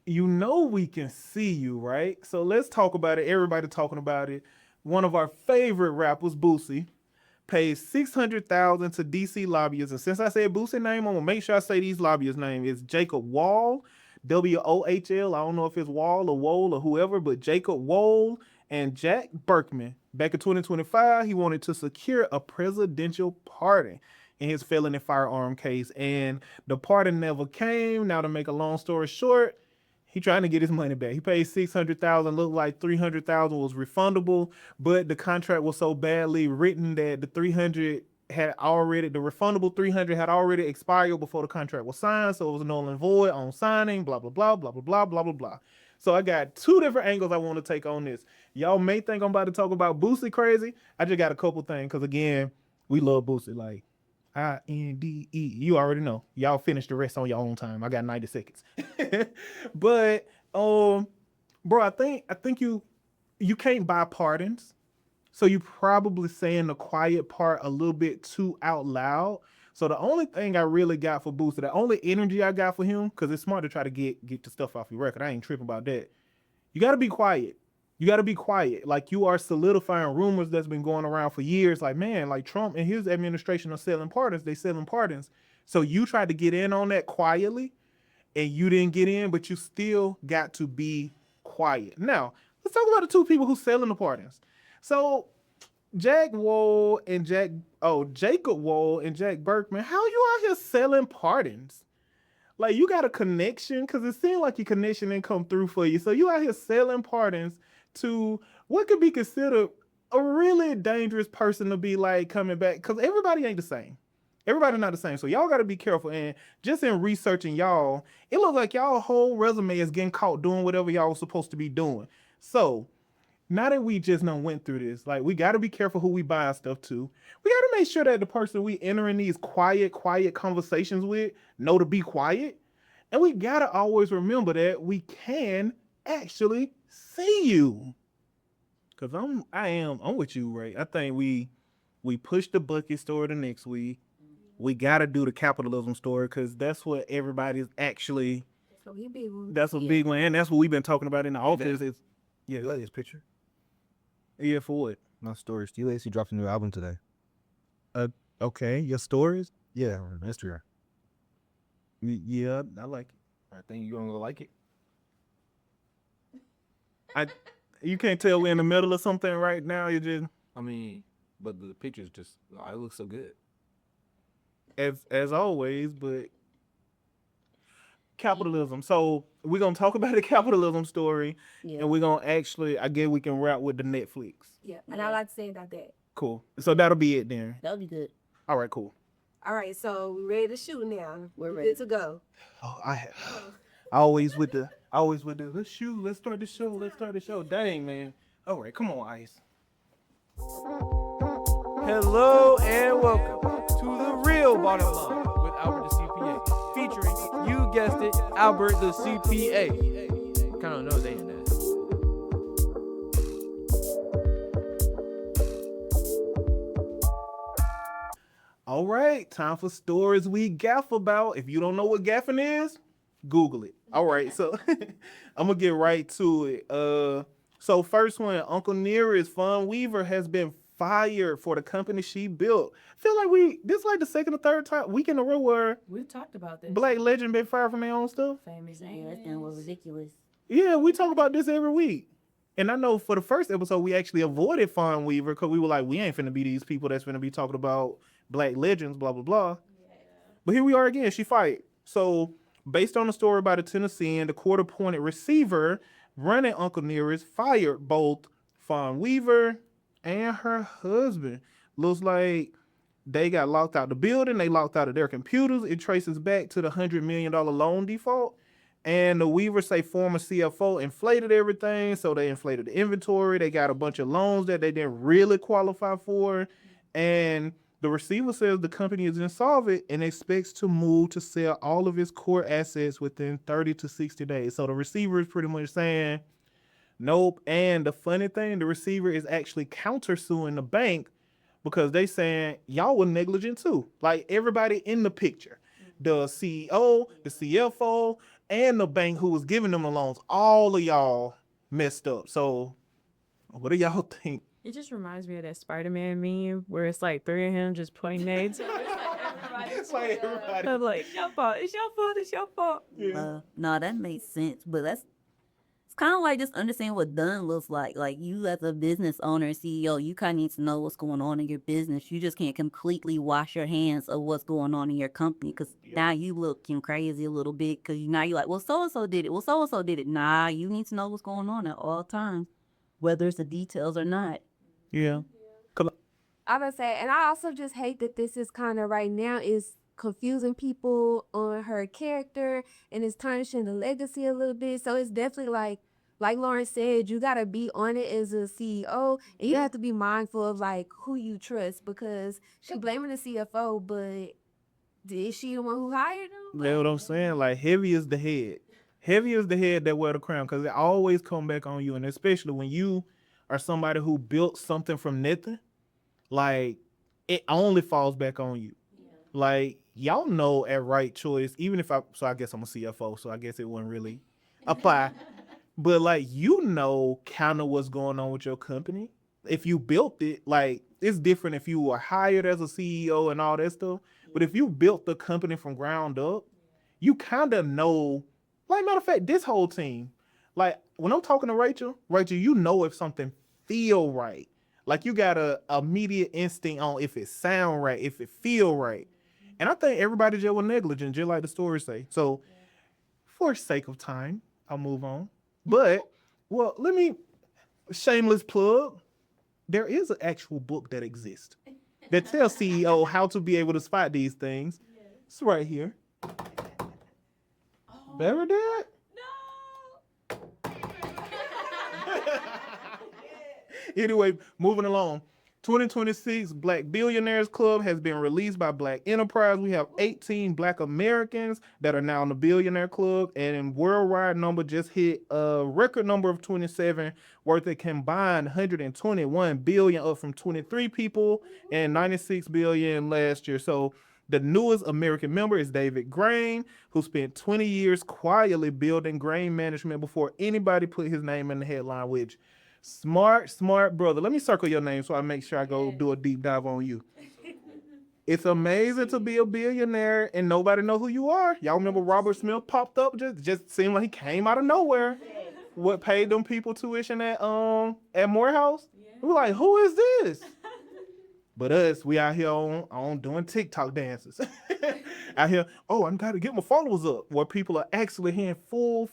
you know we can see you, right? So let's talk about it. Everybody talking about it. One of our favorite rappers, Boosie, paid 600,000 to DC lobbyists. And since I said Boosie name, I'm gonna make sure I say these lobbyists' name. It's Jacob Wall, Wohl. I don't know if it's Wall or Wohl or whoever, but Jacob Wohl and Jack Berkman. Back in 2025, he wanted to secure a presidential pardon in his felony firearm case, and the pardon never came. Now, to make a long story short, he trying to get his money back. He paid 600,000. Looked like 300,000 was refundable, but the contract was so badly written that the 300 had already the refundable 300 had already expired before the contract was signed, so it was null and void on signing. Blah blah blah blah blah blah blah blah blah. So I got two different angles I want to take on this. Y'all may think I'm about to talk about Boosie crazy. I just got a couple things because again, we love Boosie. Like INDE. You already know. Y'all finish the rest on your own time. I got 90 seconds. But bro, I think you can't buy pardons. So you probably saying the quiet part a little bit too out loud. So the only thing I really got for Booster, the only energy I got for him, because it's smart to try to get the stuff off your record. I ain't tripping about that. You gotta be quiet. You gotta be quiet. Like you are solidifying rumors that's been going around for years. Like, man, like Trump and his administration are selling pardons. They selling pardons. So you tried to get in on that quietly and you didn't get in, but you still got to be quiet. Now, let's talk about the two people who selling the pardons. So Jacob Wohl and Jack Berkman, how you out here selling pardons? Like you got a connection because it seemed like your connection didn't come through for you. So you out here selling pardons to what could be considered a really dangerous person to be like coming back because everybody ain't the same. Everybody not the same. So y'all got to be careful. And just in researching y'all, it looks like y'all whole resume is getting caught doing whatever y'all was supposed to be doing. So now that we just done went through this, like we got to be careful who we buy our stuff to. We got to make sure that the person we entering these quiet conversations with know to be quiet. And we got to always remember that we can actually see you. Cause I'm with you, Ray. I think we push the bucket story the next week. We gotta do the capitalism story because that's what everybody's actually. So he big one. That's a big one, and that's what we've been talking about in the office. Is Yeah, like this picture. yeah, for what? My story. Steve Lacy dropped a new album today. Okay, your stories. Yeah, on Instagram. Yeah, I like it. I think you're gonna like it. I you can't tell we're in the middle of something right now. You just I mean, but the pictures just it looks so good. as always, but capitalism. So we're gonna talk about the capitalism story, Yeah. and we're gonna actually, I guess we can wrap with the Netflix. Yeah. And I like to say about that. Cool. So that'll be it then. That'll be good. All right, cool. All right, so we're ready to shoot now. We're ready to go. Oh, always with the let's shoot, let's start the show. Dang, man. All right, come on, Ice. Hello and welcome to the real bottom line with Albert the CPA, featuring, you guessed it, Albert the CPA. Kind of know they in that. All right, time for stories we gaff about. If you don't know what gaffing is, Google it. All right, so I'm gonna get right to it. So first one, Uncle Nearest Fawn Weaver has been fired for the company she built. Feel like this is like the second or third week in a row where We've talked about this. Black legend been fired from their own stuff. Famous Yeah, that thing was ridiculous. Yeah, we talk about this every week. And I know for the first episode, we actually avoided Fawn Weaver because we were like, we ain't finna be these people that's finna be talking about Black legends, blah, blah, blah. Yeah. But here we are again. She fired. So based on the story by the Tennessean, the court-appointed receiver running Uncle Nearest fired both Fawn Weaver and her husband. Looks like they got locked out the building. They locked out of their computers. It traces back to the $100 million loan default. And the Weavers say former CFO inflated everything. So they inflated the inventory. They got a bunch of loans that they didn't really qualify for. And the receiver says the company is insolvent and expects to move to sell all of its core assets within 30 to 60 days. So the receiver is pretty much saying, nope. And the funny thing, the receiver is actually countersuing the bank because they saying y'all were negligent too. Like everybody in the picture, the CEO, the CFO, and the bank who was giving them the loans. All of y'all messed up. So what do y'all think? It just reminds me of that Spider-Man meme where it's like three of him just pointing at each other. It's like everybody. I'm like, it's your fault, it's your fault, it's your fault. No, that makes sense. But it's kind of like just understanding what done looks like. Like you as a business owner and CEO, you kind of need to know what's going on in your business. You just can't completely wash your hands of what's going on in your company because now you looking crazy a little bit because now you're like, well, so-and-so did it. Well, so-and-so did it. Nah, you need to know what's going on at all times, whether it's the details or not. Yeah. I would say, and I also just hate that this is kind of right now is confusing people on her character and it's tarnishing the legacy a little bit. So it's definitely like Lauren said, you gotta be on it as a CEO, and you have to be mindful of like who you trust because she blaming the CFO, but is she the one who hired him? That's what I'm saying. Like heavy is the head. Heavy is the head that wear the crown because it always come back on you. And especially when you are somebody who built something from nothing, like it only falls back on you. Like y'all know at Right Choice, even if I guess I'm a CFO, so I guess it wouldn't really apply. But like kind of what's going on with your company. If you built it, like it's different if you were hired as a CEO and all that stuff. But if you built the company from ground up, you kind of know. Like matter of fact, this whole team, like when I'm talking to Rachel, you know if something feel right. Like you got a immediate instinct on if it sound right, if it feel right. And I think everybody just was negligent, just like the story say. So for sake of time, I'll move on. But, well, let me, shameless plug, there is an actual book that exists that tells CEO how to be able to spot these things. It's right here. Ever did? Anyway, moving along. 2026 Black Billionaires Club has been released by Black Enterprise. We have 18 Black Americans that are now in the Billionaire Club, and worldwide number just hit a record number of 27, worth a combined 121 billion, up from 23 people and 96 billion last year. So the newest American member is David Grain, who spent 20 years quietly building grain management before anybody put his name in the headline, which smart brother. Let me circle your name so I make sure I go do a deep dive on you. It's amazing to be a billionaire and nobody know who you are. Y'all remember Robert Smith popped up? Just seemed like he came out of nowhere. What paid them people tuition at Morehouse? We were like, who is this? But us, we out here on doing TikTok dances. Out here, I gotta get my followers up. Where people are actually hearing full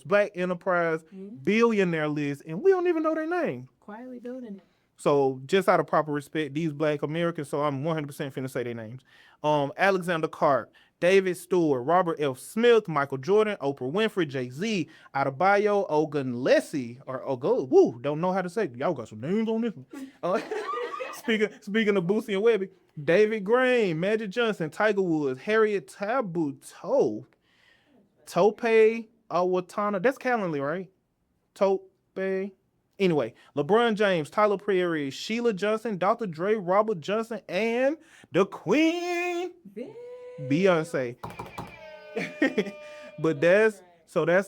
Black Enterprise billionaire list, and we don't even know their name. Quietly building it. So just out of proper respect, these Black Americans, so I'm 100% finna say their names. Alexander Clark, David Stewart, Robert F. Smith, Michael Jordan, Oprah Winfrey, Jay-Z, Adebayo, Ogunlesi, or Ogo, don't know how to say it. Y'all got some names on this one. Speaking of Boosie and Webby, David Grain, Magic Johnson, Tiger Woods, Harriet Tabuteau, Tope Awatana, that's Calendly, right? Tope. Anyway, LeBron James, Tyler Perry, Sheila Johnson, Dr. Dre, Robert Johnson, and the Queen, Beyonce. But that's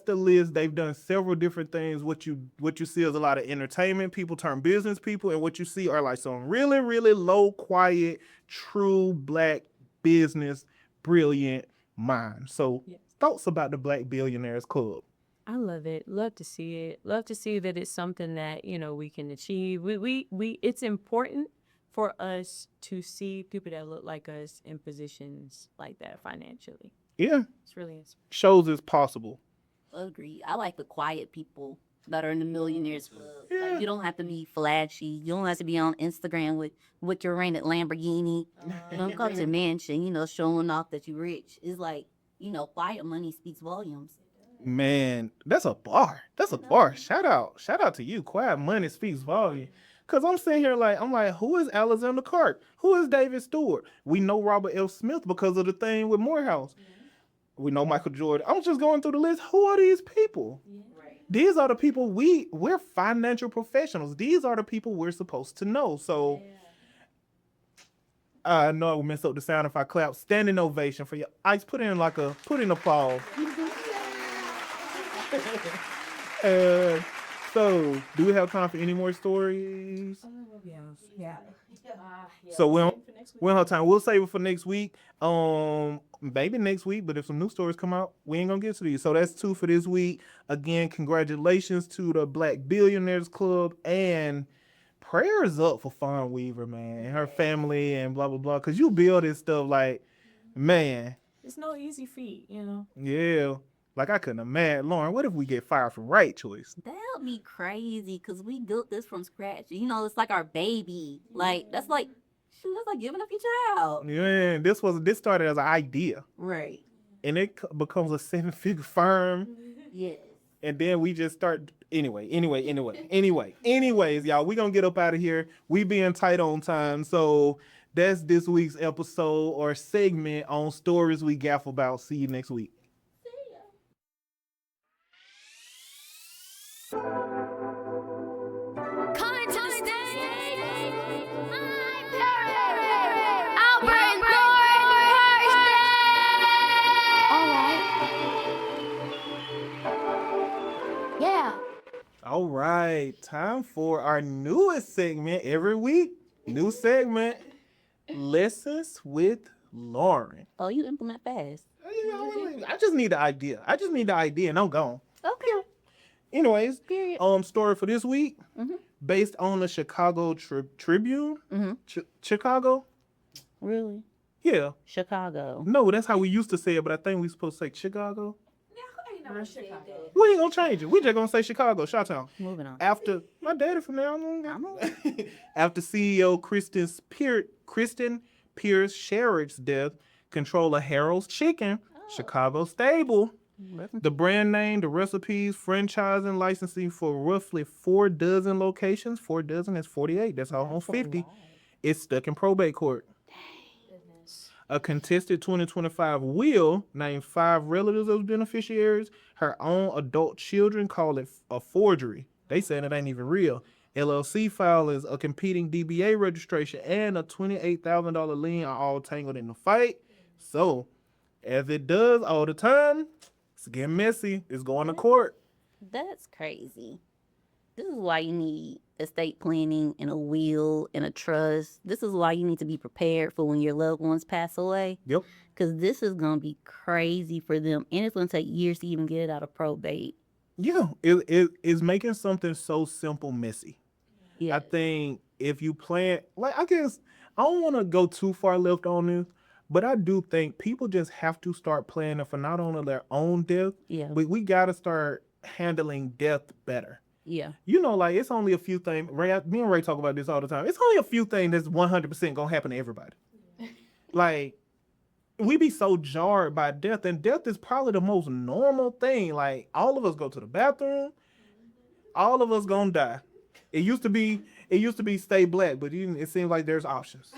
the list. They've done several different things. What you see is a lot of entertainment people turn business people, and what you see are like some really, really low, quiet, true Black business, brilliant minds. So thoughts about the Black Billionaires Club? I love it. Love to see it. Love to see that it's something that, we can achieve. We it's important for us to see people that look like us in positions like that financially. Yeah. It's really inspiring. Shows it's possible. Agree. I like the quiet people that are in the Millionaires Club. Like, you don't have to be flashy. You don't have to be on Instagram with your rented Lamborghini. You don't come to a mansion, showing off that you're rich. It's like, quiet money speaks volumes. Man, that's a bar. Shout out to you. Quiet money speaks volume. Cause I'm sitting here I'm like, who is Alexander Clark? Who is David Stewart? We know Robert F. Smith because of the thing with Morehouse. We know Michael Jordan. I'm just going through the list. Who are these people? Right. These are the people we're financial professionals. These are the people we're supposed to know. So I know I will mess up the sound if I clap. Standing ovation for you. Ice, put in applause. So, do we have time for any more stories? Yeah. So we don't have time. We'll save it for next week. Maybe next week, but if some new stories come out, we ain't gonna get to these. So that's 2 for this week. Again, congratulations to the Black Billionaires Club, and prayers up for Fawn Weaver, man, and her family and blah blah blah. Cause you build this stuff like, man, It's no easy feat, you know. yeah. Like I couldn't imagine, Lauren. What if we get fired from Right Choice? That would be crazy because we built this from scratch. You know, it's like our baby. Like that's like, shoot, that's like giving up your child. Yeah, this started as an idea, Right. and it becomes a 7-figure firm. Yes. And then we just start anyways, y'all, we gonna get up out of here. We being tight on time. So that's this week's episode or segment on stories we gaff about. See you next week. Coming to the stage, my parents, Albert and Thursday. All right. Yeah. All right, time for our newest segment every week. New segment, Lessons with Lauren. Oh, you implement fast. I just need the idea. And I'm gone. Okay. Anyways, Period. story for this week, based on the Chicago Tribune. Chicago? Really? Yeah. Chicago. No, that's how we used to say it, but I think we supposed to say Chicago. We ain't gonna change it. We just gonna say Chicago, Chi-Town. Moving on. After my daddy from there, after CEO Kristen Pierce Sherritt's death, controller Harold's Chicken, Chicago stable. The brand name, the recipes, franchising, licensing for roughly 4 dozen locations. 4 dozen is 48. That's almost 50. It's stuck in probate court. A contested 2025 will name 5 relatives as beneficiaries. Her own adult children call it a forgery. They saying it ain't even real. LLC filings, a competing DBA registration, and a $28,000 lien are all tangled in the fight. So, as it does all the time, it's getting messy. It's going to court. That's crazy. This is why you need estate planning and a will and a trust. This is why you need to be prepared for when your loved ones pass away. Yep. Because this is going to be crazy for them. And it's going to take years to even get it out of probate. Yeah, it's making something so simple messy. Yeah. I think if you plan, like, I guess I don't want to go too far left on this, but I do think people just have to start planning for not only their own death, Yeah. but we got to start handling death better. Yeah. You know, like, it's only a few things. Me and Ray talk about this all the time. It's only a few things that's 100% going to happen to everybody. Like, we be so jarred by death, and death is probably the most normal thing. Like, all of us go to the bathroom. All of us gonna die. It used to be stay black, but it seems like there's options.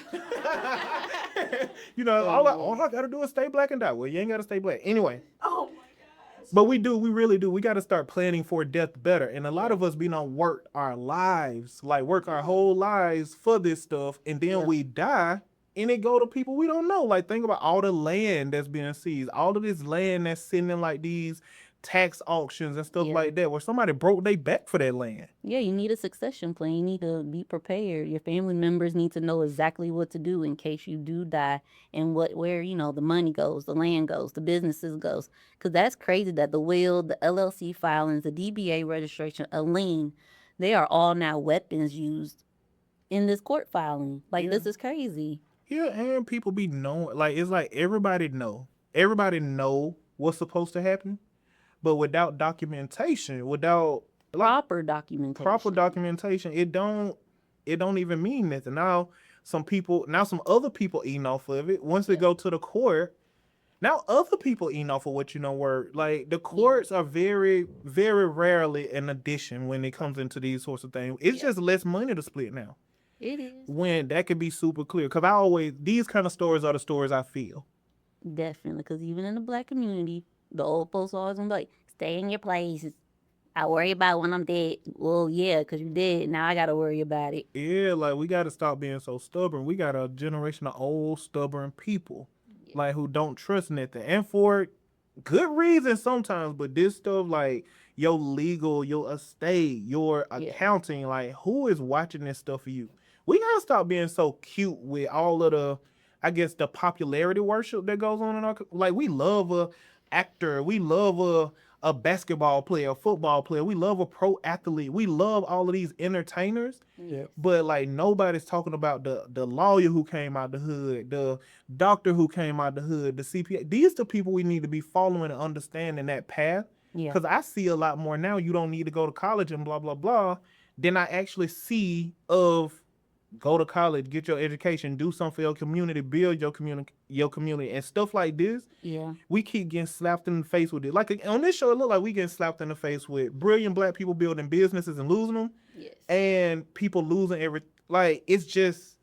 You know, all I gotta do is stay black and die. Well, you ain't gotta stay black. Anyway. Oh my gosh. But we really do. We gotta start planning for death better. And a lot of us work our whole lives for this stuff, and then we die. And it go to people we don't know. Like, think about all the land that's being seized. All of this land that's sitting in, like, these tax auctions and stuff like that, where somebody broke their back for that land. Yeah, you need a succession plan. You need to be prepared. Your family members need to know exactly what to do in case you do die, and where the money goes, the land goes, the businesses goes. Because that's crazy that the will, the LLC filings, the DBA registration, a lien, they are all now weapons used in this court filing. Like, this is crazy. Yeah, and people be knowing, like, it's like everybody know what's supposed to happen, but without documentation, without Proper documentation, it don't even mean nothing. Now some other people eating off of it. Once they go to the court, now other people eating off of what were. Like, the courts are very, very rarely an addition when it comes into these sorts of things. It's just less money to split now. It is. When that could be super clear. Because these kind of stories are the stories I feel. Definitely. Because even in the Black community, the old folks always gonna be like, stay in your place. I worry about when I'm dead. Well, yeah, because you're dead. Now I got to worry about it. Yeah, like, we got to stop being so stubborn. We got a generation of old, stubborn people, like, who don't trust nothing. And for it, good reason sometimes, but this stuff like your legal, your estate, your Yeah. accounting, like who is watching this stuff for you? We gotta stop being so cute with all of the, I guess, the popularity worship that goes on in our like. We love a actor, we love a basketball player, a football player, we love a pro athlete, we love all of these entertainers. Yeah. But like nobody's talking about the lawyer who came out the hood, the doctor who came out the hood, the CPA. These the people we need to be following and understanding that path. Yeah. Because I see a lot more now. You don't need to go to college and blah blah blah. Then I actually see of go to college, get your education, do something for your community, build your community, and stuff like this. Yeah. We keep getting slapped in the face with it. Like on this show, it look like we getting slapped in the face with brilliant black people building businesses and losing them, Yes. and people losing every. Like it's just,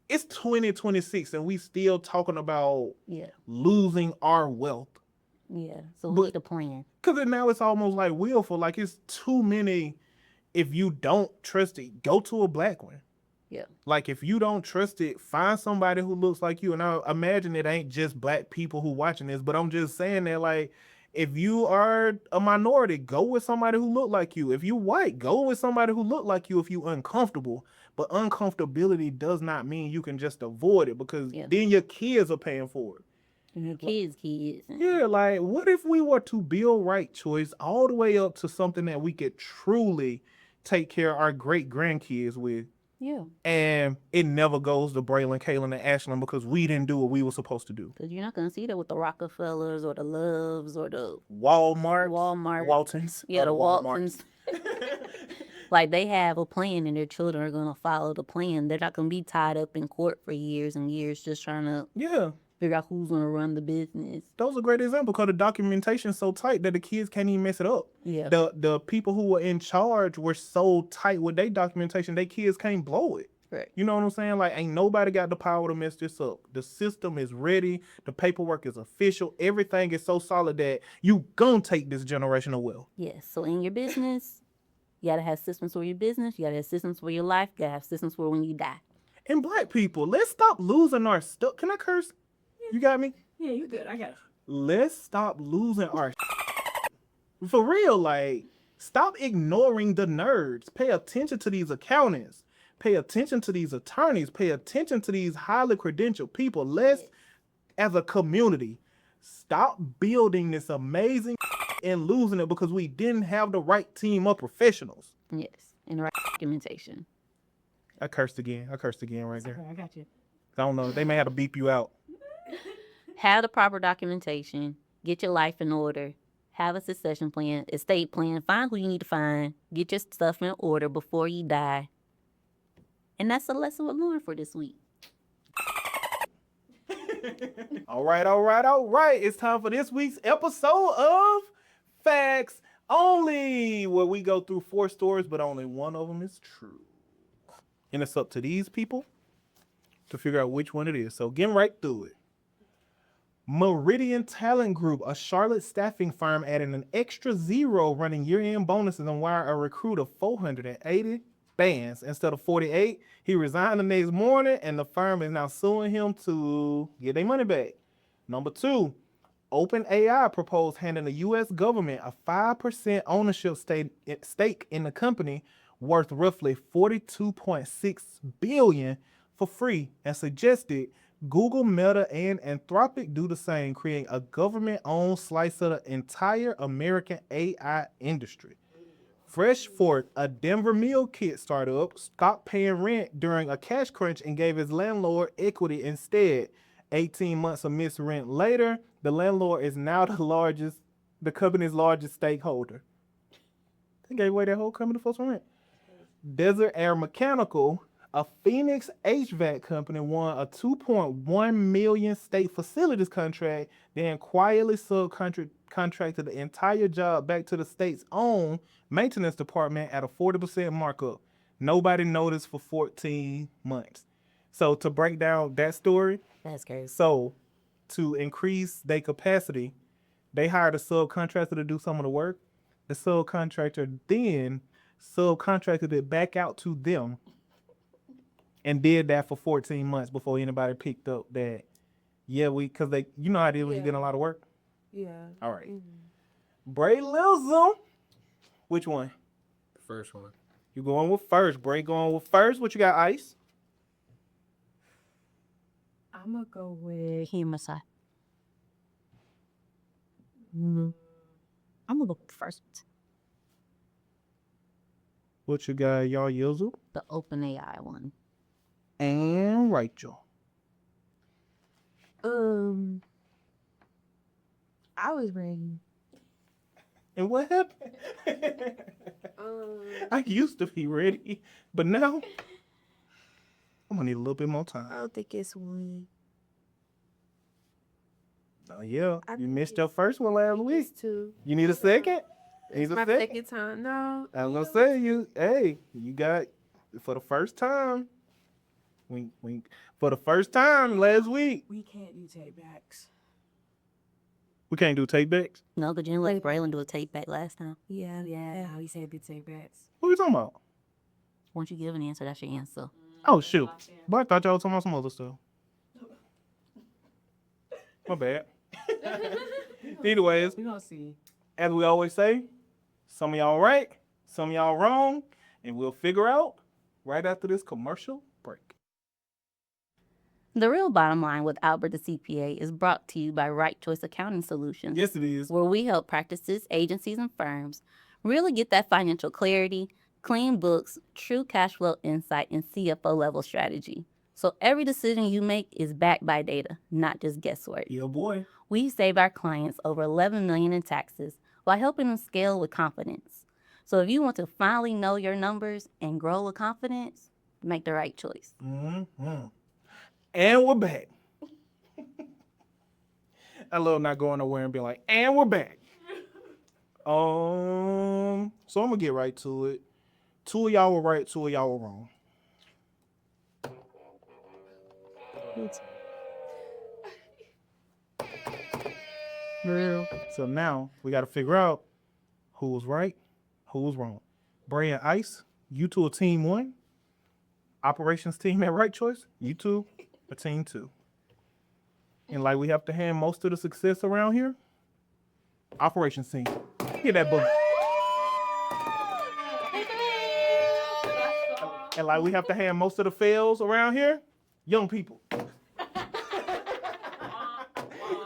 it's 2026 and we still talking about Yeah. losing our wealth. Yeah. So But- what's the plan? Cause now it's almost like willful. Like it's too many. If you don't trust it, go to a black one. Yeah. Like if you don't trust it, find somebody who looks like you. And I imagine it ain't just black people who watching this, but I'm just saying that like if you are a minority, go with somebody who look like you. If you white, go with somebody who look like you if you uncomfortable. But uncomfortability does not mean you can just avoid it because Yeah. then your kids are paying for it. And your kids. Yeah, like what if we were to build right choice all the way up to something that we could truly take care of our great grandkids with? Yeah. And it never goes to Braylon, Kaylin, and Ashlyn because we didn't do what we were supposed to do. Because you're not going to see that with the Rockefellers or the Loves or the Walmart, Waltons. Yeah, the Waltons. Like they have a plan and their children are going to follow the plan. They're not going to be tied up in court for years and years just trying to Yeah, figure out who's going to run the business. those are great examples because the documentation is so tight that the kids can't even mess it up. Yeah. The people who were in charge were so tight with their documentation, they kids can't blow it. Right. You know what I'm saying? Like, ain't nobody got the power to mess this up. The system is ready. The paperwork is official. Everything is so solid that you gonna take this generational wealth. Yes. So in your business, you got to have systems for your business. You got to have systems for your life. You got to have systems for when you die. And black people, let's stop losing our stuff. Can I curse? You got me? Yeah, you good. I got you. Let's stop losing our for real. Like, stop ignoring the nerds. Pay attention to these accountants. Pay attention to these attorneys. Pay attention to these highly credentialed people. Let's, as a community, stop building this amazing and losing it because we didn't have the right team of professionals. Yes. And the right documentation. I cursed again right there. I got you. I don't know. They may have to beep you out. Have the proper documentation. Get your life in order. Have a succession plan, estate plan. Find who you need to find. Get your stuff in order before you die. And that's the lesson we're learning for this week. All right. It's time for this week's episode of Facts Only, where we go through 4 stories, but only one of them is true. And it's up to these people to figure out which one it is. So getting right through it. Meridian Talent Group, a Charlotte staffing firm, added an extra 0 running year-end bonuses and wired a recruit of 480 bands instead of 48. He resigned the next morning, and the firm is now suing him to get their money back. Number 2, OpenAI proposed handing the U.S. government a 5% ownership stake in the company worth roughly $42.6 billion for free, and suggested Google, Meta, and Anthropic do the same, creating a government-owned slice of the entire American AI industry. Freshforth, a Denver meal kit startup, stopped paying rent during a cash crunch and gave his landlord equity instead. 18 months of missed rent later, the landlord is now the company's largest stakeholder. They gave away their whole company for some rent. Desert Air Mechanical, a Phoenix HVAC company, won a $2.1 million state facilities contract, then quietly subcontracted the entire job back to the state's own maintenance department at a 40% markup. Nobody noticed for 14 months. So to break down that story, That's crazy. so to increase their capacity, they hired a subcontractor to do some of the work. The subcontractor then subcontracted it back out to them and did that for 14 months before anybody picked up that, because they, you know how it is when you get a lot of work. Yeah. All right. Mhm. Bray Lizzo. Which one? The first one. You going with first. Bray going with first. What you got, Ice? I'm gonna go with. Homicide. I'm gonna go first. What you got, y'all, Yizzle? The open AI one. And Rachel. I was ready. And what happened? I used to be ready, but now I'm gonna need a little bit more I time. don't think it's one. Oh yeah, I you think missed your first one last week. It's two. You need a second? Need It's a my second? second time. No. I was gonna say you got for the first time. We for the first time last week. We can't do take backs. We can't do take backs. No, because you didn't let Braylon do a take back last time. Yeah. We said do take backs. What are you talking about? Once you give an answer, that's your answer. Oh shoot. But I thought y'all was talking about some other stuff. My bad. Anyways, We gonna see. as we always say, some of y'all right, some of y'all wrong, and we'll figure out right after this commercial break. The real bottom line with Albert the CPA is brought to you by Right Choice Accounting Solutions, Yes, it is. where we help practices, agencies, and firms really get that financial clarity, clean books, true cash flow insight, and CFO level strategy. So every decision you make is backed by data, not just guesswork. Yeah, boy. We save our clients over $11 million in taxes while helping them scale with confidence. So if you want to finally know your numbers and grow with confidence, make the right choice. Mm-hmm. And we're back. I love not going nowhere and being like, and we're back. So I'm gonna get right to it. 2 of y'all were right, 2 of y'all were wrong. Real. So now we got to figure out who was right, who was wrong. Bray and Ice, you two are team 1. Operations team at Right Choice, you two are team 2. And like we have to hand most of the success around here, operations team. Get that book. And like we have to hand most of the fails around here, young people.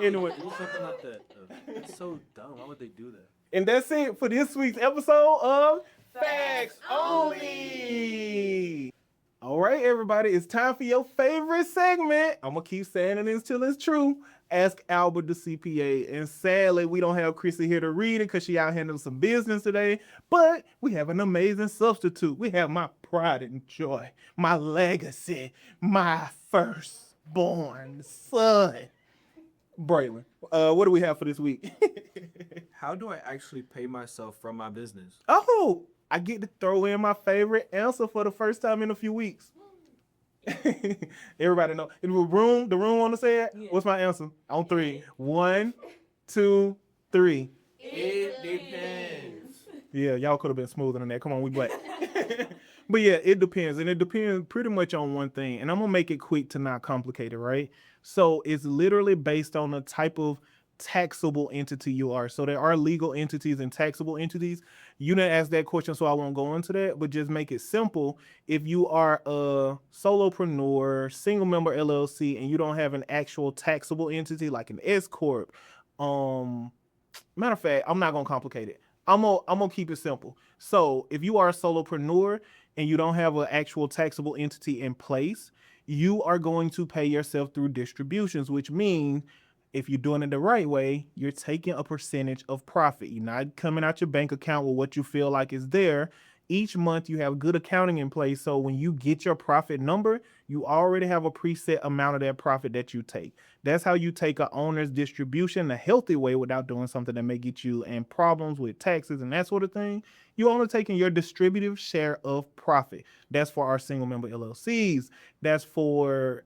Anyway. Do something like that. It's so dumb. Why would they do that? And that's it for this week's episode of Facts Only. All right, everybody, it's time for your favorite segment. I'm going to keep saying it until it's true. Ask Albert the CPA. And sadly, we don't have Chrissy here to read it because she out handling some business today. But we have an amazing substitute. We have my pride and joy, my legacy, my firstborn son, Braylon. What do we have for this week? How do I actually pay myself from my business? Oh, I get to throw in my favorite answer for the first time in a few weeks. Everybody know. The room want to say it? Yeah. What's my answer? On 3. 1, 2, 3. It depends. Yeah, y'all could have been smoother than that. Come on, we black. But yeah, it depends. And it depends pretty much on one thing. And I'm going to make it quick to not complicate it, right? So it's literally based on the type of taxable entity you are. So there are legal entities and taxable entities. You didn't ask that question, so I won't go into that, but just make it simple. If you are a solopreneur, single member LLC, and you don't have an actual taxable entity like an S Corp, matter of fact, I'm not gonna complicate it. I'm gonna keep it simple. So if you are a solopreneur and you don't have an actual taxable entity in place, you are going to pay yourself through distributions, which means if you're doing it the right way, you're taking a percentage of profit. You're not coming out your bank account with what you feel like is there. Each month you have good accounting in place. So when you get your profit number, you already have a preset amount of that profit that you take. That's how you take a owner's distribution a healthy way without doing something that may get you in problems with taxes and that sort of thing. You're only taking your distributive share of profit. That's for our single member LLCs. That's for,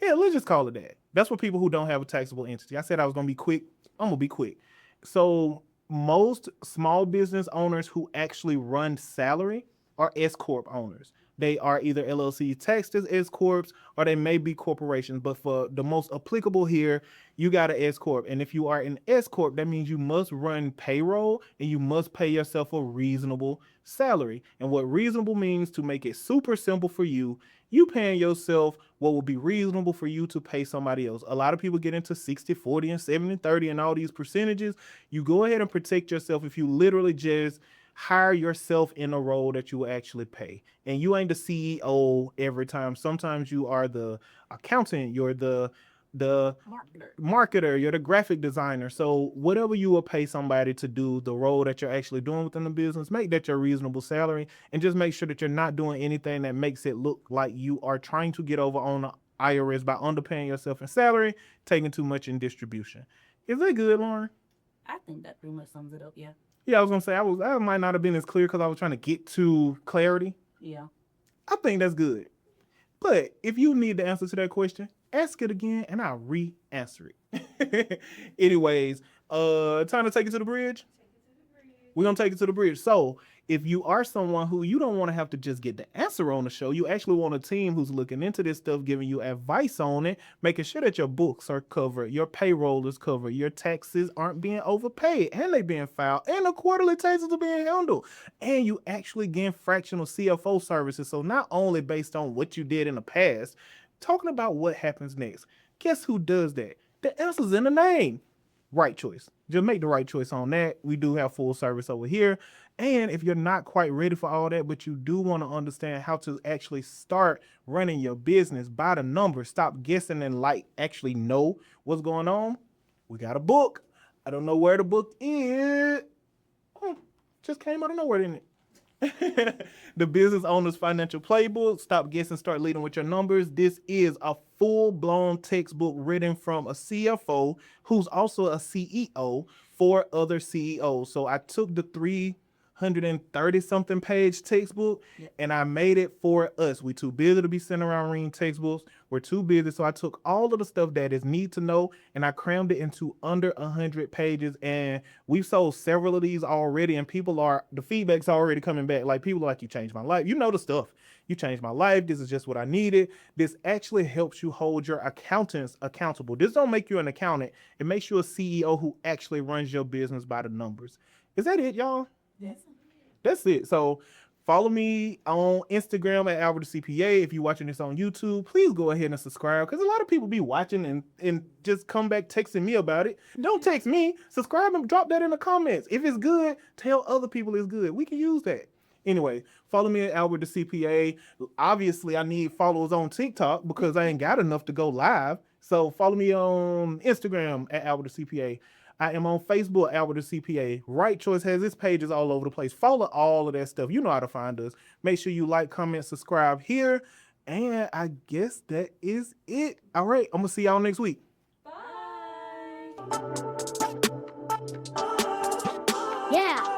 yeah, let's just call it that. That's for people who don't have a taxable entity. I said I was going to be quick. I'm going to be quick. So most small business owners who actually run salary are S Corp owners. They are either LLC taxed as S corps or they may be corporations. But for the most applicable here, you got an S corp. And if you are an S corp, that means you must run payroll and you must pay yourself a reasonable salary. And what reasonable means, to make it super simple for you, you paying yourself what will be reasonable for you to pay somebody else. A lot of people get into 60, 40, and 70, 30 and all these percentages. You go ahead and protect yourself if you literally just hire yourself in a role that you will actually pay. And you ain't the CEO every time. Sometimes you are the accountant, you're the marketer, you're the graphic designer. So whatever you will pay somebody to do the role that you're actually doing within the business, make that your reasonable salary, and just make sure that you're not doing anything that makes it look like you are trying to get over on the IRS by underpaying yourself in salary, taking too much in distribution. Is that good, Lauren? I think that pretty much sums it up. Yeah. Yeah, I was gonna say I might not have been as clear because I was trying to get to clarity. Yeah. I think that's good. But if you need the answer to that question, ask it again and I'll re-answer it. Anyways, time to take it to the bridge. We're gonna take it to the bridge. So if you are someone who you don't want to have to just get the answer on the show, you actually want a team who's looking into this stuff, giving you advice on it, making sure that your books are covered, your payroll is covered, your taxes aren't being overpaid, and they being filed, and the quarterly taxes are being handled, and you actually get fractional CFO services. So not only based on what you did in the past, talking about what happens next. Guess who does that? The answer's in the name. Right choice. Just make the right choice on that. We do have full service over here. And if you're not quite ready for all that, but you do want to understand how to actually start running your business by the numbers, stop guessing and actually know what's going on, we got a book. I don't know where the book is. Just came out of nowhere, didn't it? The Business Owner's Financial Playbook. Stop guessing, start leading with your numbers. This is a full-blown textbook written from a CFO who's also a CEO for other CEOs. So I took the 330-something page textbook and I made it for us. We too busy to be sitting around reading textbooks. We're too busy. So I took all of the stuff that is need to know and I crammed it into under 100 pages. And we've sold several of these already. And the feedback's already coming back. Like, people are like, you changed my life. You know the stuff. You changed my life. This is just what I needed. This actually helps you hold your accountants accountable. This don't make you an accountant. It makes you a CEO who actually runs your business by the numbers. Is that it, y'all? Yes. That's it. So follow me on Instagram at AlbertTheCPA. If you're watching this on YouTube, please go ahead and subscribe, because a lot of people be watching and just come back texting me about it. Don't text me. Subscribe and drop that in the comments. If it's good, tell other people it's good. We can use that. Anyway, follow me at AlbertTheCPA. Obviously, I need followers on TikTok because I ain't got enough to go live. So follow me on Instagram at AlbertTheCPA. I am on Facebook, AlbertTheCPA. Right Choice has its pages all over the place. Follow all of that stuff. You know how to find us. Make sure you like, comment, subscribe here. And I guess that is it. All right, I'm going to see y'all next week. Yeah.